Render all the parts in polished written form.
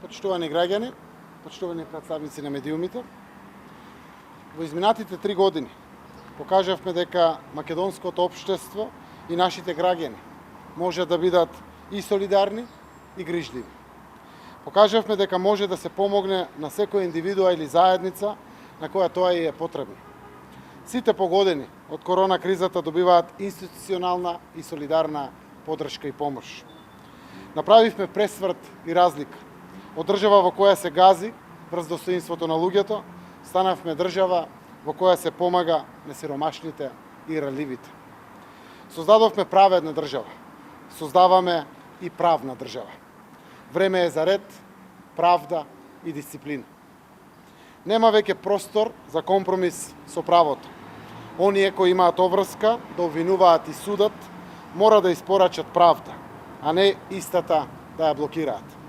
Почитувани граѓани, почитувани представници на медиумите, во изминатите 3 години покажавме дека македонското општество и нашите граѓани може да бидат и солидарни и грижливи. Покажавме дека може да се помогне на секоја индивидуа или заедница на која тоа и е потребно. Сите погодени од корона кризата добиваат институционална и солидарна поддршка и помош. Направивме пресврт и разлика. Од држава во која се гази врз достоинството на луѓето, станавме држава во која се помага на сиромашните и ranливите. Создадовме праведна држава. Создаваме и правна држава. Време е за ред, правда и дисциплина. Нема веќе простор за компромис со правото. Оние кои имаат обврска да обвинуваат и судат, мора да испорачат правда, а не истата да ја блокираат.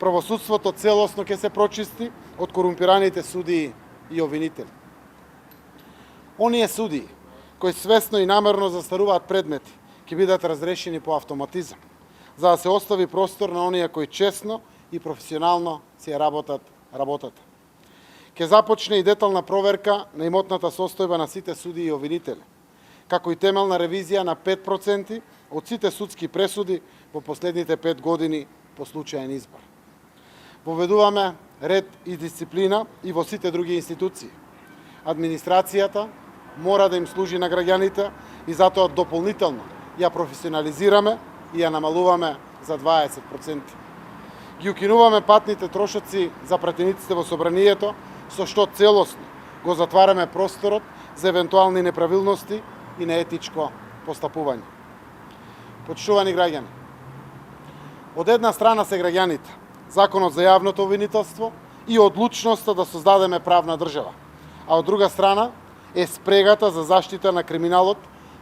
Правосудството целосно ќе се прочисти од корумпираните судии и обвинители. Оние судии кои свесно и намерно застаруваат предмети ќе бидат разрешени по автоматизам, за да се остави простор на оние кои честно и професионално си ја работат работата. Ќе започне и детална проверка на имотната состојба на сите судии и обвинители, како и темелна ревизија на 5% од сите судски пресуди во последните 5 години по случаен избор. Воведуваме ред и дисциплина и во сите други институции. Администрацијата мора да им служи на граѓаните и затоа дополнително ја професионализираме и ја намалуваме за 20%. Ги укинуваме патните трошоци за пратениците во собранието, со што целосно го затвараме просторот за евентуални неправилности и неетичко постапување. Почитувани граѓани, од една страна се граѓаните, Законот за јавното обвинителство и одлучноста да создадеме правна држава, а од друга страна е спрегата за заштита на криминалот,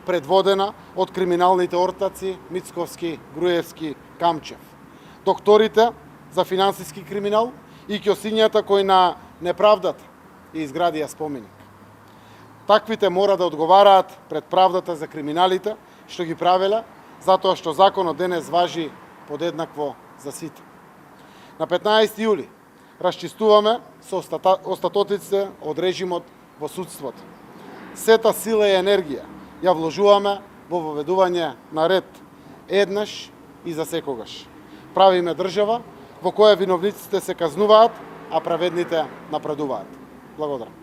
предводена од криминалните ортаци Мицковски, Груевски, Камчев, докторите за финансиски криминал и ќосињата кои на неправдата и изградија споменик. Таквите мора да одговараат пред правдата за криминалите што ги правеле, затоа што законот денес важи подеднакво за сите. На 15 јули расчистуваме со остатоците од режимот во судството. Сета сила и енергија ја вложуваме во воведување на ред еднаш и за секогаш. Правиме држава во која виновниците се казнуваат, а праведните напредуваат. Благодарам.